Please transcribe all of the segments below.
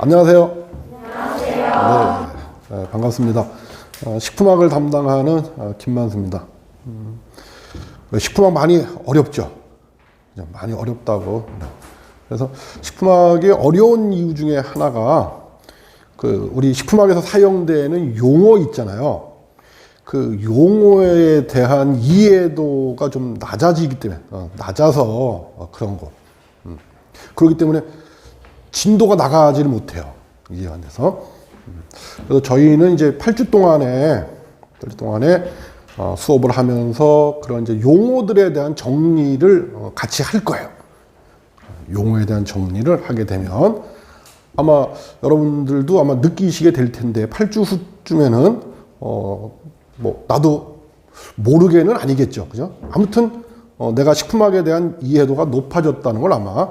안녕하세요. 네, 반갑습니다. 식품학을 담당하는 김만수입니다. 식품학 많이 어렵죠? 많이 어렵다고. 그래서 식품학이 어려운 이유 중에 하나가 우리 식품학에서 사용되는 용어 있잖아요. 그 용어에 대한 이해도가 좀 낮아지기 때문에, 낮아서 그런 거. 그렇기 때문에 진도가 나가지를 못해요. 이해가 안 돼서. 그래서 저희는 이제 8주 동안에 수업을 하면서 그런 이제 용어들에 대한 정리를 같이 할 거예요. 용어에 대한 정리를 하게 되면 아마 여러분들도 아마 느끼시게 될 텐데 8주 후쯤에는 뭐 나도 모르게는 아니겠죠. 그죠? 아무튼 내가 식품학에 대한 이해도가 높아졌다는 걸 아마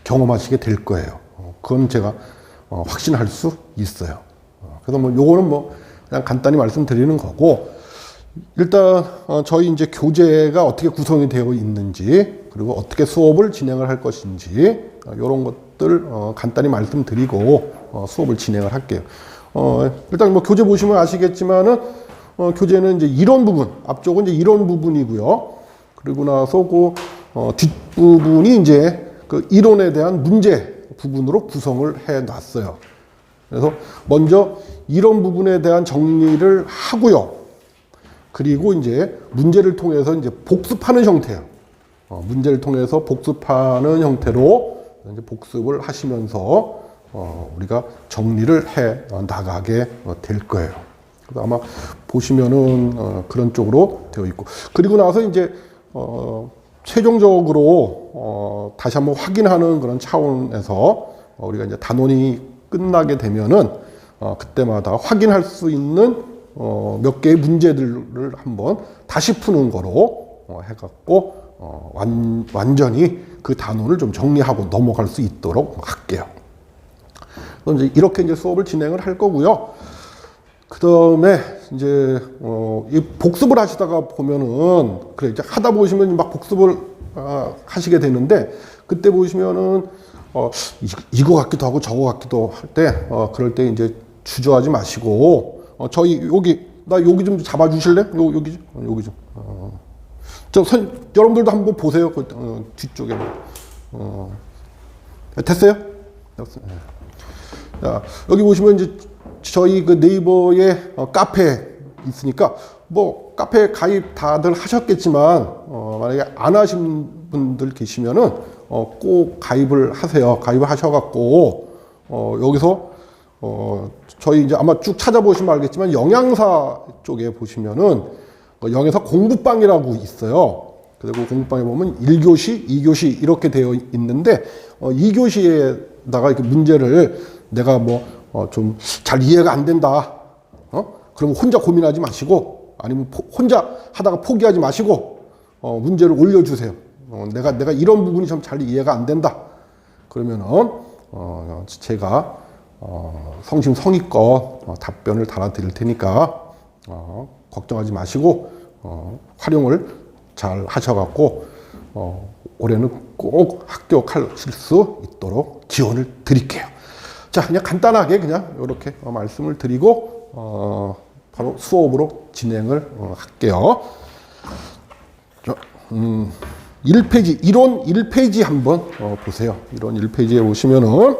경험하시게 될 거예요. 그건 제가 확신할 수 있어요. 그래서 뭐 요거는 뭐 그냥 간단히 말씀드리는 거고, 일단 저희 이제 교재가 어떻게 구성이 되어 있는지, 그리고 어떻게 수업을 진행을 할 것인지 이런 것들 간단히 말씀드리고 수업을 진행을 할게요. 일단 뭐 교재 보시면 아시겠지만은 교재는 이제 이론 부분, 앞쪽은 이제 이론 부분이고요. 그리고 나서 그 뒷부분이 이제 그 이론에 대한 문제 부분으로 구성을 해 놨어요. 그래서 먼저 이론 부분에 대한 정리를 하고요. 그리고 이제 문제를 통해서 이제 복습하는 형태예요. 문제를 통해서 복습하는 형태로 이제 복습을 하시면서 우리가 정리를 해 나가게 될 거예요. 그래서 아마 보시면은 그런 쪽으로 되어 있고, 그리고 나서 이제 최종적으로 다시 한번 확인하는 그런 차원에서 우리가 이제 단원이 끝나게 되면은 그때마다 확인할 수 있는 몇 개의 문제들을 한번 다시 푸는 거로 해갖고 완전히 그 단원을 좀 정리하고 넘어갈 수 있도록 할게요. 그럼 이제 이렇게 이제 수업을 진행을 할 거고요. 그 다음에 이제 이 복습을 하시다가 보면은 그래 이제 하다 보시면 막 복습을 하시게 되는데, 그때 보시면은 이거 같기도 하고 저거 같기도 할 때 그럴 때 이제 주저하지 마시고 저희 여기 좀 잡아 주실래? 여기 좀. 여러분들도 한번 보세요. 뒤쪽에. 됐어요? 자, 여기 보시면 이제 저희 그 네이버에 카페 있으니까 뭐 카페 가입 다들 하셨겠지만 만약에 안 하신 분들 계시면은 꼭 가입을 하세요. 가입을 하셔갖고 여기서 저희 이제 아마 쭉 찾아보시면 알겠지만 영양사 쪽에 보시면은 영양사 공부방이라고 있어요. 그리고 공부방에 보면 1교시, 2교시 이렇게 되어 있는데 2교시에다가 이렇게 문제를 내가 좀 잘 이해가 안 된다. 그러면 혼자 고민하지 마시고, 아니면 혼자 하다가 포기하지 마시고 문제를 올려주세요. 내가 이런 부분이 좀 잘 이해가 안 된다. 그러면은 제가 성심성의껏 답변을 달아드릴 테니까 걱정하지 마시고 활용을 잘 하셔갖고 올해는 꼭 합격하실 수 있도록 기원을 드릴게요. 자, 그냥 간단하게 그냥 이렇게 말씀을 드리고 바로 수업으로 진행을 할게요. 1페이지, 이론 1페이지 한번 보세요. 이론 1페이지에 보시면은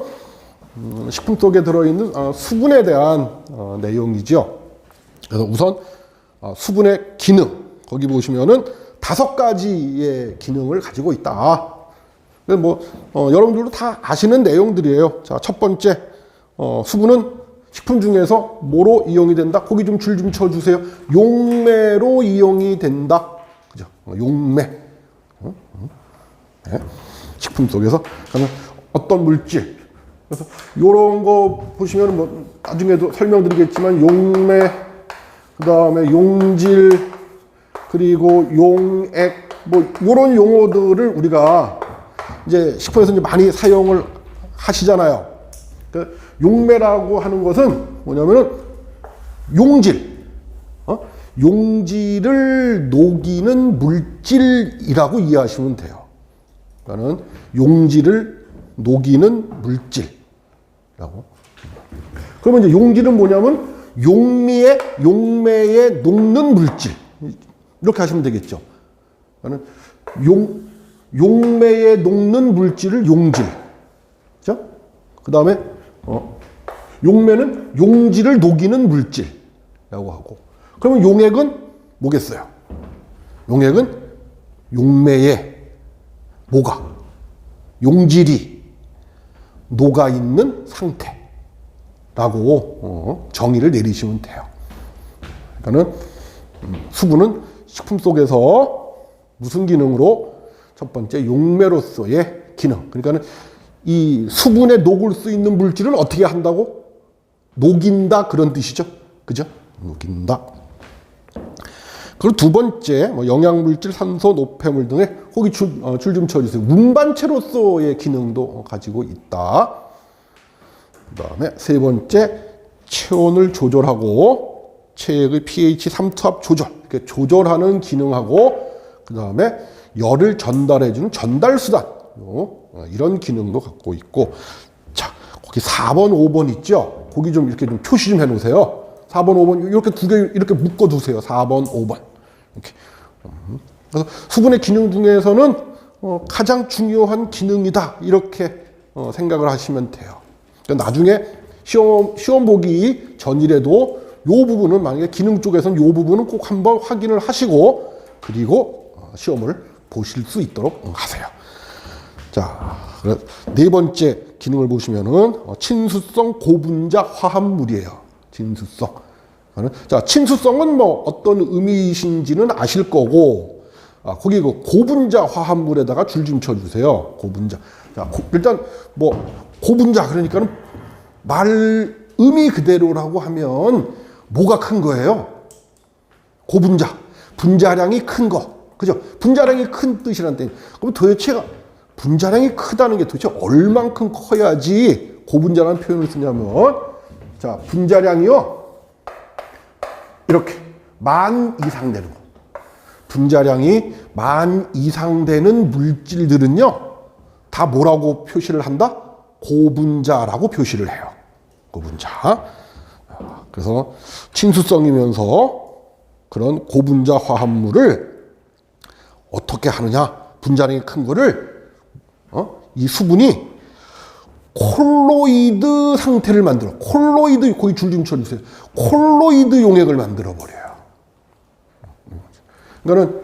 식품 속에 들어있는 수분에 대한 내용이죠. 그래서 우선 수분의 기능, 거기 보시면은 5가지의 기능을 가지고 있다. 뭐 여러분들도 다 아시는 내용들이에요. 자, 첫 번째, 수분은 식품 중에서 뭐로 이용이 된다? 거기 좀 줄 좀 쳐주세요. 용매로 이용이 된다. 그죠? 용매. 네. 식품 속에서 그러면 어떤 물질. 그래서 요런 거 보시면 뭐 나중에도 설명드리겠지만 용매, 그 다음에 용질, 그리고 용액, 뭐 요런 용어들을 우리가 이제 식품에서 이제 많이 사용을 하시잖아요. 그 용매라고 하는 것은 뭐냐면은 용질, 용질을 녹이는 물질이라고 이해하시면 돼요. 그러니까는 용질을 녹이는 물질. 라고. 그러면 이제 용질은 뭐냐면 용매에 녹는 물질. 이렇게 하시면 되겠죠. 용매에 녹는 물질을 용질. 그죠? 그 다음에, 용매는 용질을 녹이는 물질이라고 하고. 그러면 용액은 뭐겠어요? 용액은 용매에 뭐가? 용질이 녹아있는 상태라고 정의를 내리시면 돼요. 그러니까는 수분은 식품 속에서 무슨 기능으로? 첫 번째 용매로서의 기능. 그러니까는 이 수분에 녹을 수 있는 물질을 어떻게 한다고? 녹인다, 그런 뜻이죠. 그죠? 녹인다. 그리고 두 번째, 영양물질, 산소, 노폐물 등의 거기 줄 좀 쳐주세요. 운반체로서의 기능도 가지고 있다. 그 다음에 세 번째, 체온을 조절하고 체액의 pH 3투압 조절, 이렇게 조절하는 기능하고, 그 다음에 열을 전달해주는 전달수단, 이런 기능도 갖고 있고. 자, 거기 4번, 5번 있죠? 거기 좀 이렇게 좀 표시 좀 해놓으세요. 4번, 5번 이렇게 두 개 이렇게 묶어두세요. 4번, 5번 이렇게. 그래서 수분의 기능 중에서는 가장 중요한 기능이다, 이렇게 생각을 하시면 돼요. 그러니까 나중에 시험 보기 전이라도 요 부분은, 만약에 기능 쪽에서는 요 부분은 꼭 한번 확인을 하시고, 그리고 시험을 보실 수 있도록 하세요. 자, 네 번째 기능을 보시면은 친수성 고분자 화합물이에요. 친수성. 자, 친수성은 어떤 의미이신지는 아실 거고, 거기 그 고분자 화합물에다가 줄 좀 쳐주세요. 고분자. 자, 일단 고분자 그러니까는 말 의미 그대로라고 하면 뭐가 큰 거예요? 고분자. 분자량이 큰 거. 그죠? 분자량이 큰 뜻이란 뜻. 그럼 도대체 분자량이 크다는 게 도대체 얼만큼 커야지 고분자라는 표현을 쓰냐면, 자, 분자량이요, 이렇게 10,000 이상 되는 거. 분자량이 10,000 이상 되는 물질들은요, 다 뭐라고 표시를 한다? 고분자라고 표시를 해요. 고분자. 그래서 친수성이면서 그런 고분자 화합물을 어떻게 하느냐? 분자량이 큰 거를 이 수분이 콜로이드 상태를 만들어. 콜로이드, 거기 줄 좀 쳐주세요. 콜로이드 용액을 만들어 버려요. 그러니까는,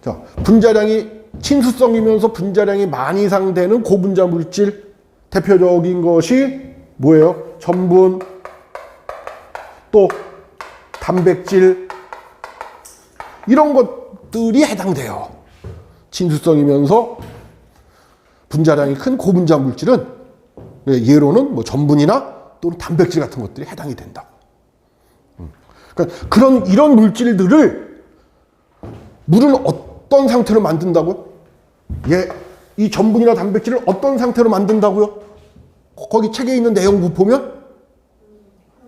자, 분자량이 친수성이면서 분자량이 10,000 이상 되는 고분자 물질, 대표적인 것이 뭐예요? 전분, 또 단백질, 이런 것들이 해당돼요. 친수성이면서 분자량이 큰 고분자 물질은, 예로는 전분이나 또는 단백질 같은 것들이 해당이 된다고. 그러니까 이런 물질들을 물은 어떤 상태로 만든다고요? 이 전분이나 단백질을 어떤 상태로 만든다고요? 거기 책에 있는 내용부 보면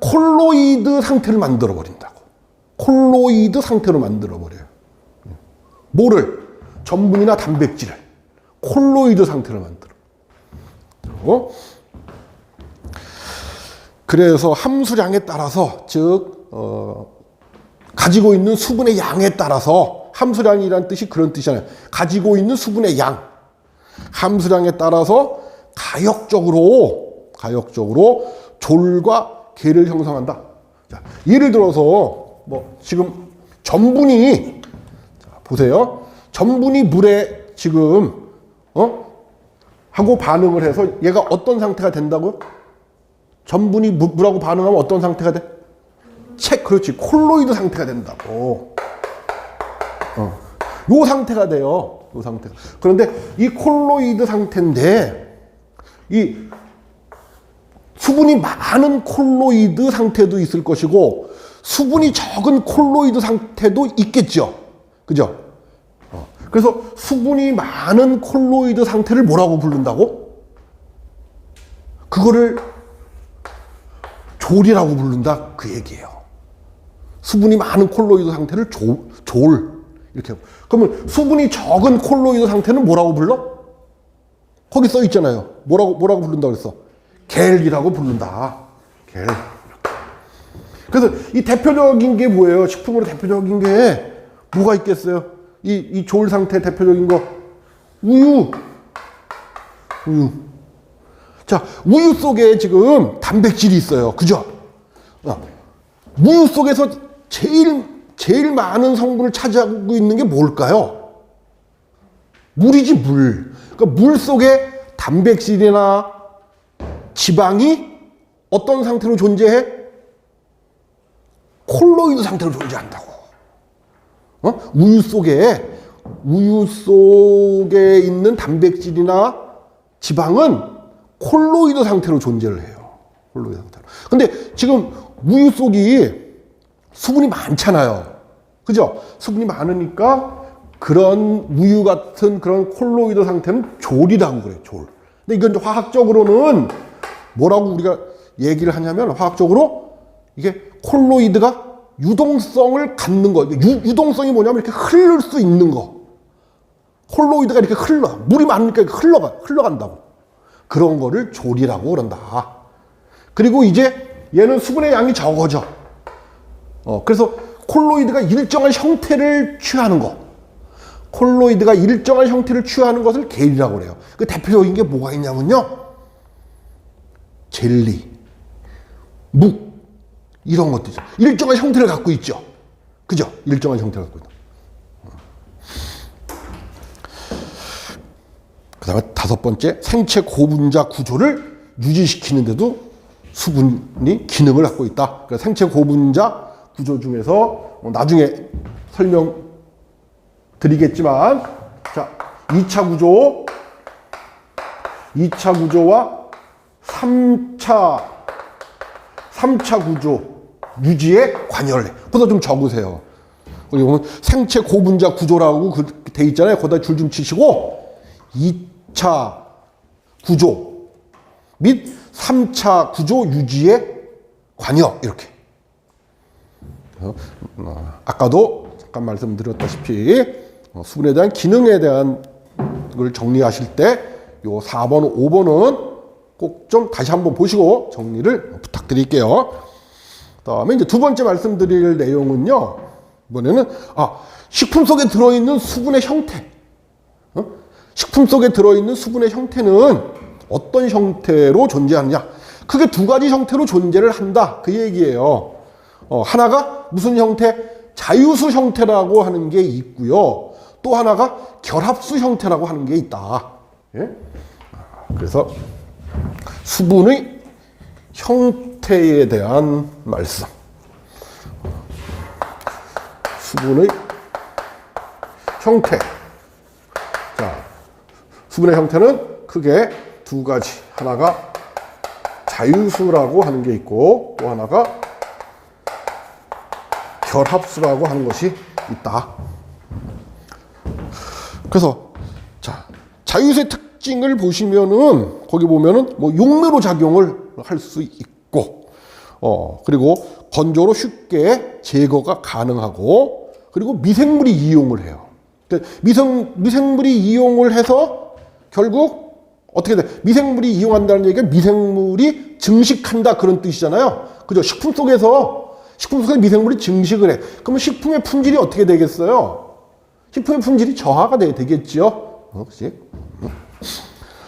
콜로이드 상태를 만들어 버린다고. 콜로이드 상태로 만들어 버려요. 뭐를? 전분이나 단백질을 콜로이드 상태로 만들어. 그래서 함수량에 따라서, 즉 가지고 있는 수분의 양에 따라서, 함수량이란 뜻이 그런 뜻이잖아요. 가지고 있는 수분의 양, 함수량에 따라서 가역적으로 졸과 계를 형성한다. 자, 예를 들어서 지금 전분이, 자, 보세요. 전분이 물에 지금 하고 반응을 해서 얘가 어떤 상태가 된다고요? 전분이 물하고 반응하면 어떤 상태가 돼? 그렇지, 콜로이드 상태가 된다고. 요 상태가 돼요. 요 상태가. 그런데 이 콜로이드 상태인데, 이 수분이 많은 콜로이드 상태도 있을 것이고, 수분이 적은 콜로이드 상태도 있겠죠. 그죠? 그래서 수분이 많은 콜로이드 상태를 뭐라고 부른다고? 그거를 졸이라고 부른다, 그 얘기예요. 수분이 많은 콜로이드 상태를 졸. 이렇게. 그러면 수분이 적은 콜로이드 상태는 뭐라고 불러? 거기 써 있잖아요. 뭐라고 부른다고 그랬어? 겔이라고 부른다. 겔. 그래서 이 대표적인 게 뭐예요? 식품으로 대표적인 게 뭐가 있겠어요? 이 조울 상태 대표적인 거 우유. 자, 우유 속에 지금 단백질이 있어요. 그죠? 우유 속에서 제일 많은 성분을 차지하고 있는 게 뭘까요? 물이지, 물. 그러니까 물 속에 단백질이나 지방이 어떤 상태로 존재해? 콜로이드 상태로 존재한다고. 우유 속에 있는 단백질이나 지방은 콜로이드 상태로 존재를 해요. 콜로이드 상태로. 근데 지금 우유 속이 수분이 많잖아요. 그죠? 수분이 많으니까 그런 우유 같은 그런 콜로이드 상태는 졸이라고 그래요. 졸. 근데 이건 화학적으로는 뭐라고 우리가 얘기를 하냐면, 화학적으로 이게 콜로이드가 유동성을 갖는 거. 유동성이 뭐냐면 이렇게 흐를 수 있는 거. 콜로이드가 이렇게 물이 많으니까 흘러간다고. 그런 거를 졸이라고 그런다. 그리고 이제 얘는 수분의 양이 적어져. 그래서 콜로이드가 일정한 형태를 취하는 거. 콜로이드가 일정한 형태를 취하는 것을 겔이라고 그래요. 그 대표적인 게 뭐가 있냐면요. 젤리, 묵, 이런 것들이죠. 일정한 형태를 갖고 있죠. 그죠? 일정한 형태를 갖고 있다. 그 다음에 다섯 번째, 생체 고분자 구조를 유지시키는데도 수분이 기능을 갖고 있다. 그러니까 생체 고분자 구조 중에서 나중에 설명드리겠지만, 자, 2차 구조와 3차 구조 유지에 관여를 해. 그거 좀 적으세요. 여기 보면 생체 고분자 구조라고 돼 있잖아요. 거기다 줄 좀 치시고 2차 구조 및 3차 구조 유지에 관여, 이렇게. 아까도 잠깐 말씀드렸다시피 수분에 대한 기능에 대한 걸 정리하실 때 요 4번, 5번은 꼭 좀 다시 한번 보시고 정리를 부탁드릴게요. 그다음에 이제 두 번째 말씀드릴 내용은요. 이번에는 식품 속에 들어있는 수분의 형태. 식품 속에 들어있는 수분의 형태는 어떤 형태로 존재하느냐. 크게 두 가지 형태로 존재를 한다. 그 얘기예요. 하나가 무슨 형태? 자유수 형태라고 하는 게 있고요. 또 하나가 결합수 형태라고 하는 게 있다. 예? 그래서 수분의 형태에 대한 말씀. 수분의 형태. 자, 수분의 형태는 크게 두 가지. 하나가 자유수라고 하는 게 있고, 또 하나가 결합수라고 하는 것이 있다. 그래서 자, 자유수의 특징을 보시면은, 거기 보면은 뭐 용매로 작용을 할 수 있고, 그리고 건조로 쉽게 제거가 가능하고, 그리고 미생물이 이용을 해요. 그러니까 미생물이 이용을 해서 결국 어떻게 돼? 미생물이 이용한다는 얘기가 미생물이 증식한다, 그런 뜻이잖아요. 그죠? 식품 속에 미생물이 증식을 해. 그러면 식품의 품질이 어떻게 되겠어요? 식품의 품질이 저하가 되겠지요. 그치?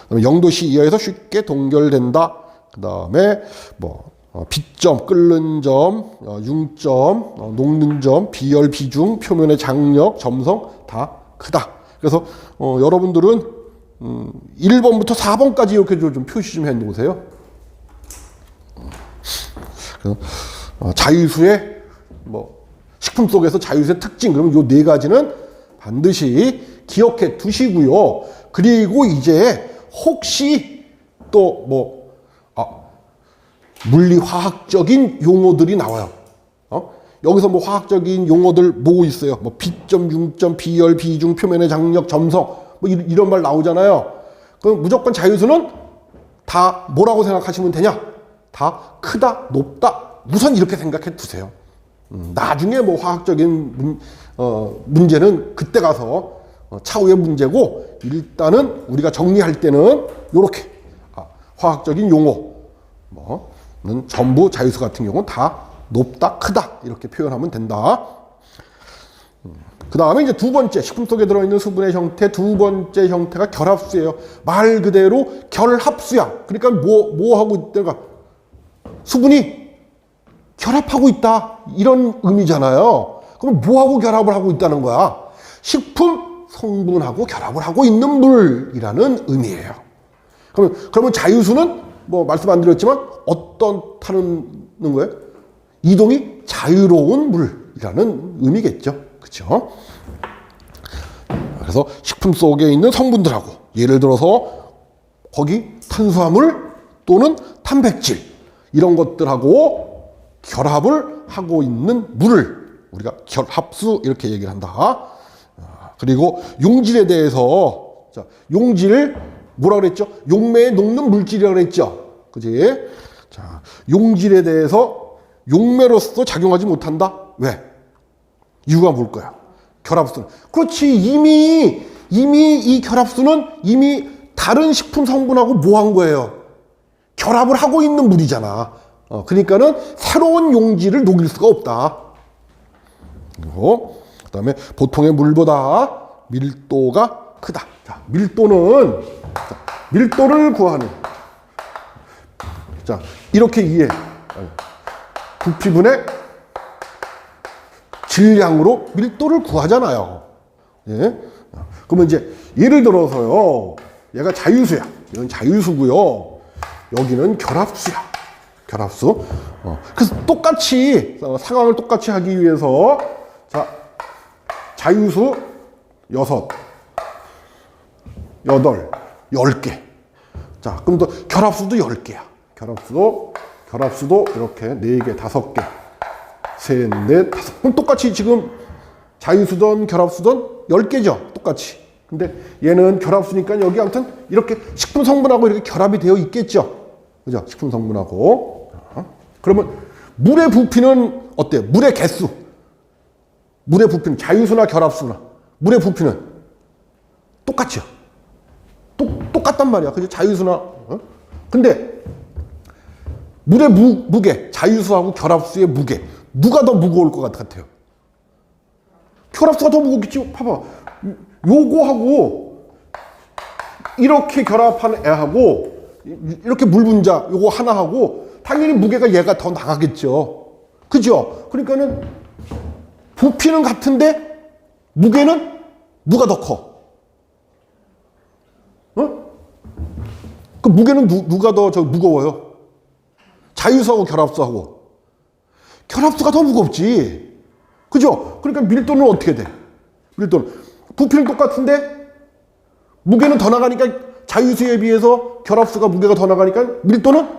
그다음에 0도씨 이하에서 쉽게 동결된다. 그 다음에 뭐 빛점, 끓는 점, 융점, 녹는 점, 비열, 비중, 표면의 장력, 점성 다 크다. 그래서 여러분들은 1번부터 4번까지 이렇게 좀 표시 좀 해놓으세요. 자유수의 식품 속에서 자유수의 특징, 그러면 요 네 가지는 반드시 기억해 두시고요. 그리고 이제 혹시 또 물리화학적인 용어들이 나와요. 여기서 화학적인 용어들 뭐 있어요? 빛점, 융점, 비열, 비중, 표면의 장력, 점성, 이런 말 나오잖아요. 그럼 무조건 자유수는 다 뭐라고 생각하시면 되냐? 다 크다, 높다, 우선 이렇게 생각해 두세요. 나중에 화학적인 문제는 그때 가서 차후의 문제고, 일단은 우리가 정리할 때는 요렇게 화학적인 용어, 뭐는 전부 자유수 같은 경우는 다 높다, 크다 이렇게 표현하면 된다. 그 다음에 이제 두 번째, 식품 속에 들어있는 수분의 형태 두 번째 형태가 결합수예요. 말 그대로 결합수야. 그러니까 뭐 하고 있다가 수분이 결합하고 있다 이런 의미잖아요. 그럼 뭐하고 결합을 하고 있다는 거야? 식품 성분하고 결합을 하고 있는 물이라는 의미예요. 그러면 자유수는 뭐 말씀 안 드렸지만 어떻다는 거예요? 이동이 자유로운 물이라는 의미겠죠. 그렇죠? 그래서 식품 속에 있는 성분들하고 예를 들어서 거기 탄수화물 또는 단백질 이런 것들하고 결합을 하고 있는 물을 우리가 결합수 이렇게 얘기를 한다. 그리고 용질에 대해서 자, 용질 뭐라 그랬죠? 용매에 녹는 물질이라고 그랬죠. 그지? 자, 용질에 대해서 용매로서 작용하지 못한다. 왜? 이유가 뭘까요? 결합수는. 그렇지. 이미 이 결합수는 이미 다른 식품 성분하고 뭐 한 거예요? 결합을 하고 있는 물이잖아. 그러니까는 새로운 용질을 녹일 수가 없다. 그리고 그다음에 보통의 물보다 밀도가 크다. 자, 밀도를 구하는. 자, 이렇게 이해. 부피분의 질량으로 밀도를 구하잖아요. 예? 그러면 이제 예를 들어서요. 얘가 자유수야. 이건 자유수고요. 여기는 결합수야. 결합수. 그래서 똑같이 상황을 똑같이 하기 위해서 자, 자유수 6, 8, 10개. 자, 그럼 또 결합수도 10개야. 결합수도 이렇게 4개, 5개. 셋, 넷, 다섯. 그럼 똑같이 지금 자유수든 결합수든 10개죠. 똑같이. 근데 얘는 결합수니까 여기 아무튼 이렇게 식품 성분하고 이렇게 결합이 되어 있겠죠. 그죠? 식품 성분하고. 그러면 물의 부피는 어때요? 물의 개수. 물의 부피는 자유수나 결합수나 물의 부피는 똑같죠. 똑같단 말이야. 그죠? 자유수나. 근데 물의 무게, 자유수하고 결합수의 무게. 누가 더 무거울 것 같아요? 결합수가 더 무겁겠지. 봐봐. 요거하고 이렇게 결합한 애하고 이렇게 물 분자 요거 하나하고 당연히 무게가 얘가 더 나가겠죠. 그죠? 그러니까는 부피는 같은데 무게는 누가 더 커? 그 무게는 누가 더 무거워요? 자유수하고 결합수하고. 결합수가 더 무겁지. 그죠? 그러니까 밀도는 어떻게 돼? 밀도는. 부피는 똑같은데 무게는 더 나가니까 자유수에 비해서 결합수가 무게가 더 나가니까 밀도는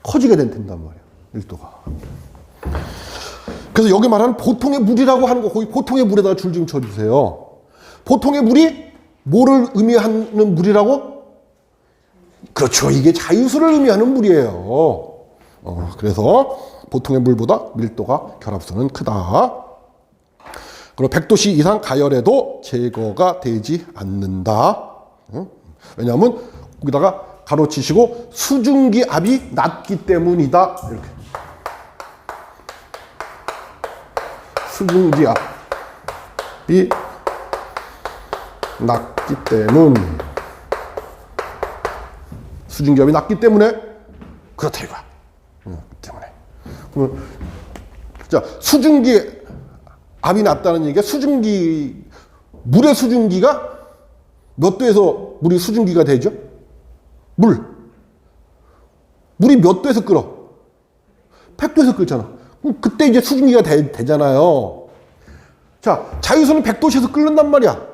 커지게 된단 말이야. 밀도가. 그래서 여기 말하는 보통의 물이라고 하는 거 거기 보통의 물에다가 줄 좀 쳐주세요. 보통의 물이 뭐를 의미하는 물이라고? 그렇죠. 이게 자유수를 의미하는 물이에요. 그래서 보통의 물보다 밀도가 결합수는 크다. 그리고 100도씨 이상 가열해도 제거가 되지 않는다. 왜냐하면 거기다가 가로치시고 수증기압이 낮기 때문이다. 이렇게. 수증기압이 낮기 때문. 수증기압이 낮기 때문에 그렇다 이거야. 때문에. 그러면 자, 수증기압이 낮다는 얘기가 물의 수증기가 몇 도에서 물이 수증기가 되죠? 물이 몇 도에서 끓어? 100도에서 끓잖아. 그럼 그때 이제 수증기가 되잖아요. 자, 자유수는 100도씨에서 끓는단 말이야.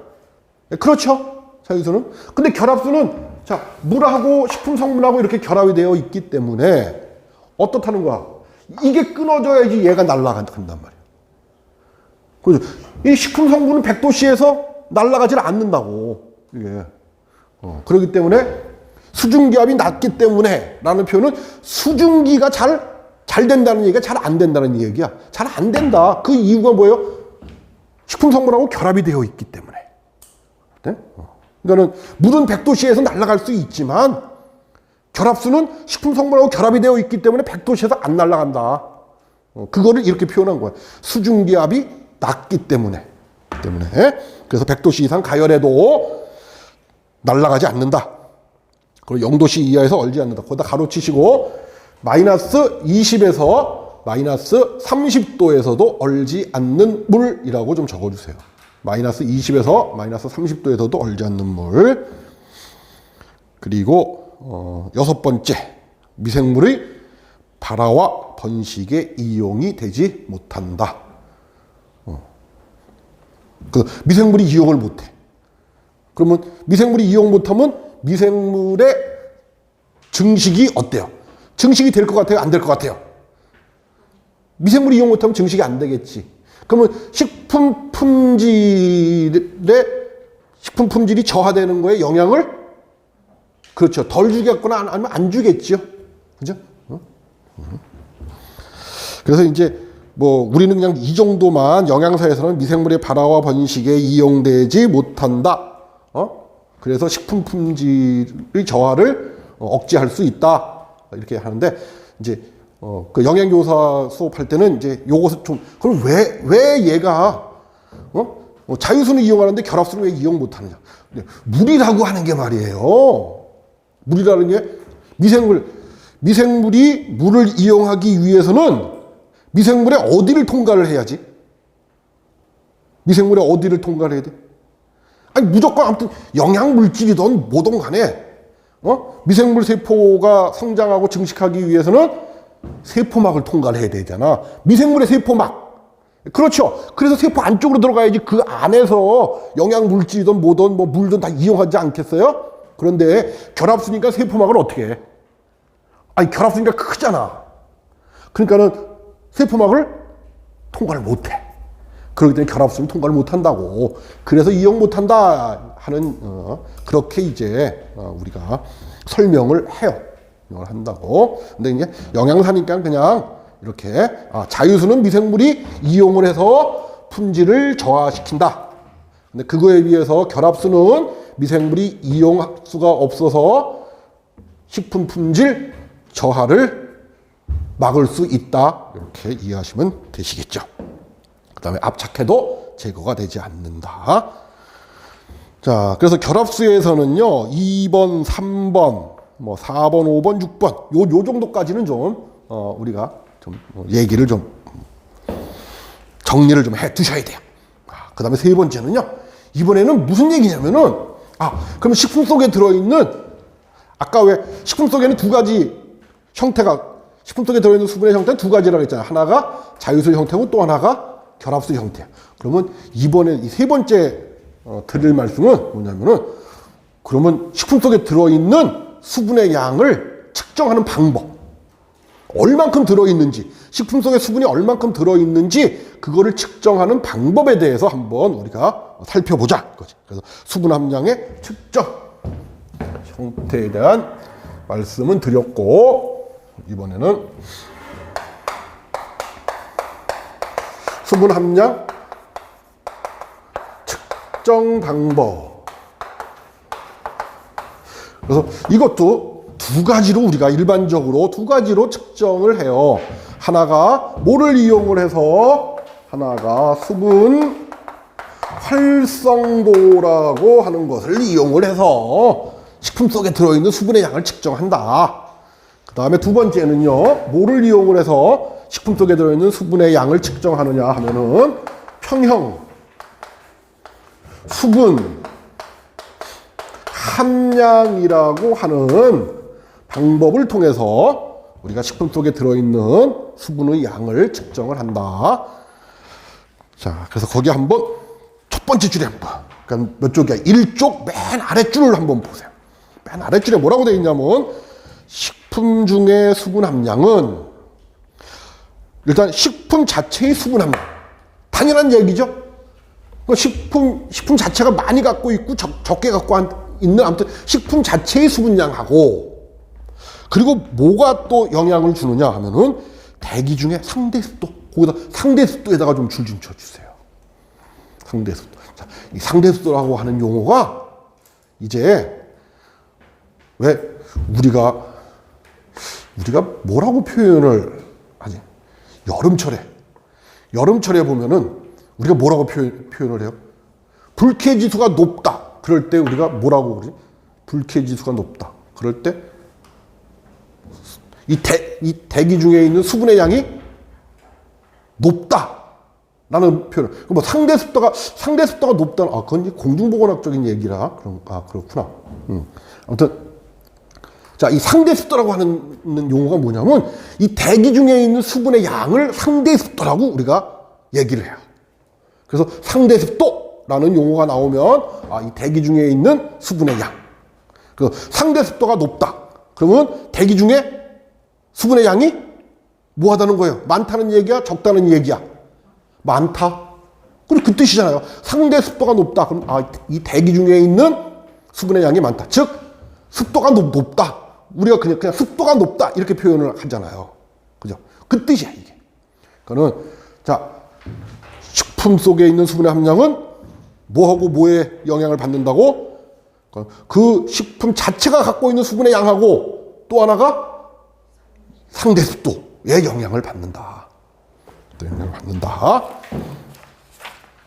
그렇죠? 자유수는. 근데 결합수는 자, 물하고 식품 성분하고 이렇게 결합이 되어 있기 때문에 어떻다는 거야? 이게 끊어져야지 얘가 날아간단 말이야. 그죠? 이 식품 성분은 100도씨에서 날아가질 않는다고. 이게. 그렇기 때문에 수증기압이 낮기 때문에 라는 표현은 수증기가 잘 된다는 얘기가 잘 안 된다는 얘기야. 잘 안 된다. 그 이유가 뭐예요? 식품 성분하고 결합이 되어 있기 때문에. 네? 그러니까는 물은 100도씨에서 날아갈 수 있지만 결합수는 식품 성분하고 결합이 되어 있기 때문에 100도씨에서 안 날아간다. 그거를 이렇게 표현한 거야. 수증기압이 낮기 때문에. 그래서 100도씨 이상 가열해도 날아가지 않는다. 그리고 0도씨 이하에서 얼지 않는다. 거기다 가로치시고 마이너스 20에서 마이너스 30도에서도 얼지 않는 물이라고 좀 적어주세요. 마이너스 20에서 마이너스 30도에서도 얼지 않는 물. 그리고 여섯 번째, 미생물의 발화와 번식에 이용이 되지 못한다. 그 미생물이 이용을 못해. 그러면 미생물이 이용 못하면 미생물의 증식이 어때요? 증식이 될 것 같아요? 안 될 것 같아요? 미생물이 이용 못하면 증식이 안 되겠지. 그러면 식품 품질이 저하되는 거에 영향을 그렇죠. 덜 주겠거나 아니면 안 주겠죠. 그죠? 그래서 이제 뭐 우리는 그냥 이 정도만 영양사에서는 미생물의 발화와 번식에 이용되지 못한다. 그래서 식품 품질의 저하를 억제할 수 있다. 이렇게 하는데 이제 그 영양교사 수업할 때는 이제 요것을 좀 그럼 왜 얘가 자유수는 이용하는데 결합수는 왜 이용 못하느냐? 물이라고 하는 게 말이에요. 물이라는 게 미생물이 물을 이용하기 위해서는 미생물의 어디를 통과를 해야지? 미생물의 어디를 통과를 해야 돼? 아니 무조건 아무튼 영양물질이든 뭐든 간에 미생물 세포가 성장하고 증식하기 위해서는 세포막을 통과를 해야 되잖아. 미생물의 세포막. 그렇죠. 그래서 세포 안쪽으로 들어가야지 그 안에서 영양물질이든 뭐든 뭐 물든 다 이용하지 않겠어요? 그런데 결합수니까 세포막을 어떻게 해? 아니 결합수니까 크잖아. 그러니까는 세포막을 통과를 못해. 그렇기 때문에 결합수는 통과를 못한다고. 그래서 이용 못한다 하는 그렇게 이제 우리가 설명을 해요. 설명을 한다고. 근데 이제 영양사니까 그냥 이렇게 자유수는 미생물이 이용을 해서 품질을 저하시킨다. 근데 그거에 비해서 결합수는 미생물이 이용할 수가 없어서 식품 품질 저하를 막을 수 있다. 이렇게 이해하시면 되시겠죠. 그 다음에 압착해도 제거가 되지 않는다. 자, 그래서 결합수에서는요, 2번, 3번, 뭐 4번, 5번, 6번, 요 정도까지는 좀, 우리가 좀 얘기를 좀, 정리를 좀 해 두셔야 돼요. 그 다음에 세 번째는요, 이번에는 무슨 얘기냐면은, 그러면 식품 속에 들어있는, 아까 왜 식품 속에는 두 가지 형태가, 식품 속에 들어있는 수분의 형태는 두 가지라고 했잖아요. 하나가 자유수 형태고 또 하나가 결합수 형태야. 그러면 이번에 이 세 번째 드릴 말씀은 뭐냐면은 그러면 식품 속에 들어있는 수분의 양을 측정하는 방법. 얼만큼 들어있는지, 식품 속에 수분이 얼만큼 들어있는지 그거를 측정하는 방법에 대해서 한번 우리가 살펴보자. 그래서 수분 함량의 측정 형태에 대한 말씀은 드렸고 이번에는 수분 함량 측정 방법. 그래서 이것도 두 가지로 우리가 일반적으로 두 가지로 측정을 해요. 하나가 뭐를 이용을 해서 하나가 수분 활성도라고 하는 것을 이용을 해서 식품 속에 들어있는 수분의 양을 측정한다. 그 다음에 두 번째는요, 뭐를 이용을 해서 식품 속에 들어있는 수분의 양을 측정하느냐 하면은 평형 수분 함량이라고 하는 방법을 통해서 우리가 식품 속에 들어있는 수분의 양을 측정을 한다. 자, 그래서 거기 한번 첫 번째 줄에 한번, 그러니까 몇 쪽이야? 1쪽 맨 아랫줄을 한번 보세요. 맨 아랫줄에 뭐라고 되어 있냐면 식품 중의 수분 함량은 일단 식품 자체의 수분 함량. 당연한 얘기죠. 식품 자체가 많이 갖고 있고 적게 갖고 있는 아무튼 식품 자체의 수분량하고 그리고 뭐가 또 영향을 주느냐 하면은 대기 중에 상대 습도. 거기다 상대 습도에다가 좀 줄 좀 쳐주세요. 상대 습도. 자, 이 상대 습도라고 하는 용어가 이제 왜 우리가 우리가 뭐라고 표현을 하지? 여름철에 보면은 우리가 뭐라고 표현을 해요? 불쾌지수가 높다. 그럴 때 우리가 뭐라고 그러지? 불쾌지수가 높다. 그럴 때 이 대기 중에 있는 수분의 양이 높다. 라는 표현. 뭐 상대 습도가 높다. 아, 그건 이제 공중보건학적인 얘기라. 그렇구나. 아무튼 자, 이 상대 습도라고 하는 용어가 뭐냐면 이 대기 중에 있는 수분의 양을 상대 습도라고 우리가 얘기를 해요. 그래서 상대 습도라는 용어가 나오면 이 대기 중에 있는 수분의 양. 그 상대 습도가 높다. 그러면 대기 중에 수분의 양이 뭐하다는 거예요? 많다는 얘기야? 적다는 얘기야? 많다. 그럼 그 뜻이잖아요. 상대 습도가 높다. 그럼 이 대기 중에 있는 수분의 양이 많다. 즉 습도가 높다. 우리가 그냥 습도가 높다 이렇게 표현을 하잖아요. 그죠? 그 뜻이야 이게. 그거는 자 식품 속에 있는 수분의 함량은 뭐하고 뭐에 영향을 받는다고? 그 식품 자체가 갖고 있는 수분의 양하고 또 하나가 상대 습도에 영향을 받는다. 영향을 받는다.